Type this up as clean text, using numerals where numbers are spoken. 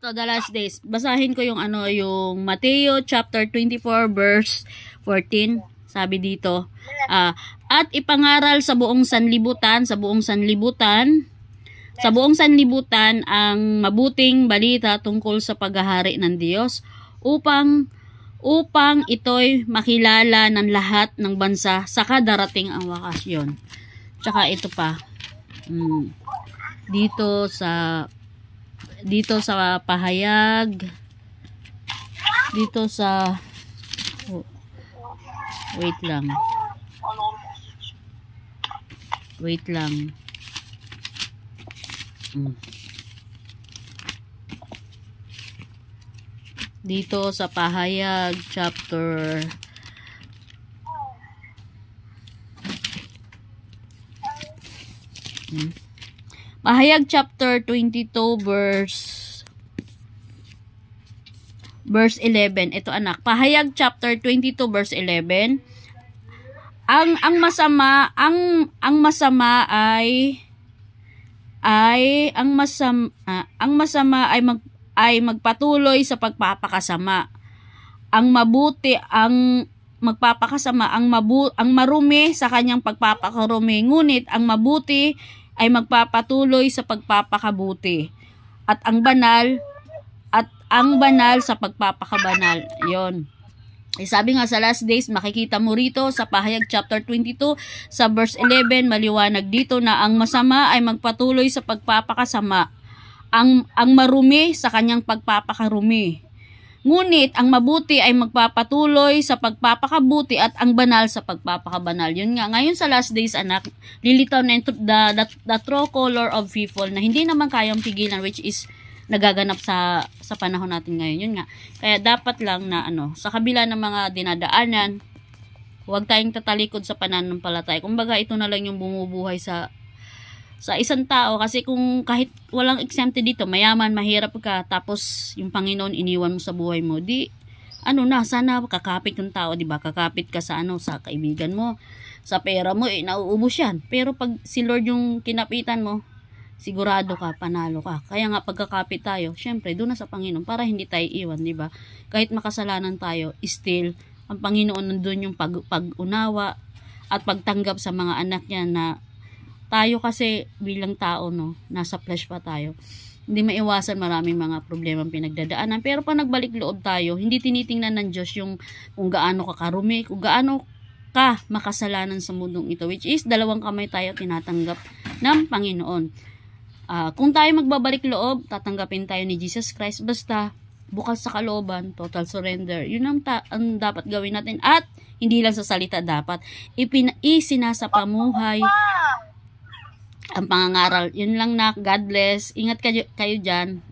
ito, the last days. Basahin ko yung yung Mateo chapter 24 verse 14. Sabi dito, at ipangaral sa buong sanlibutan ang mabuting balita tungkol sa paghahari ng Diyos upang ito'y makilala ng lahat ng bansa sa kadarating ang wakas. Yun. Tsaka ito pa. Dito sa pahayag, dito sa wait lang. Dito sa pahayag chapter Pahayag chapter 22 verse 11. Ito anak. Pahayag chapter 22 verse 11. Ang masama ay magpatuloy sa pagpapakasama. Ang mabuti ang magpapakasama, ang marumi sa kanyang pagpapakarumi, ngunit ang mabuti ay magpapatuloy sa pagpapakabuti, at ang banal sa pagpapakabanal. Yon. Sabi nga sa last days, makikita mo rito sa pahayag chapter 22 sa verse 11, maliwanag dito na ang masama ay magpatuloy sa pagpapakasama, ang marumi sa kanyang pagpapakarumi, ngunit ang mabuti ay magpapatuloy sa pagpapakabuti, at ang banal sa pagpapakabanal. Yun nga, ngayon sa last days anak, lilitaw na the true color of people na hindi naman kayang pigilan, which is nagaganap sa panahon natin ngayon. Yun nga, kaya dapat lang na sa kabila ng mga dinadaanan, huwag tayong tatalikod sa pananampalataya. Kumbaga ito na lang yung bumubuhay sa isang tao, kasi kung kahit walang exempted dito, mayaman, mahirap ka, tapos yung Panginoon iniwan mo sa buhay mo, sana kakapit yung tao, di ba? Kakapit ka sa sa kaibigan mo, sa pera mo, nauubos yan. Pero pag si Lord yung kinapitan mo, sigurado ka, panalo ka. Kaya nga pagkakapit tayo, syempre doon na sa Panginoon para hindi tayo iwan, di ba? Kahit makasalanan tayo, still ang Panginoon nandun yung pag-unawa at pagtanggap sa mga anak niya, na tayo kasi bilang tao, nasa flesh pa tayo. Hindi maiwasan maraming mga problema pinagdadaanan. Pero pag nagbalik loob tayo, hindi tinitingnan ng Diyos kung gaano ka karumi, kung gaano ka makasalanan sa mundong ito. Which is, dalawang kamay tayo tinatanggap ng Panginoon. Kung tayo magbabalik loob, tatanggapin tayo ni Jesus Christ. Basta, bukas sa kalooban, total surrender. Yun ang dapat gawin natin. At, hindi lang sa salita dapat. Isinasapamuhay ang pangangaral. Yun lang na. God bless. Ingat kayo dyan.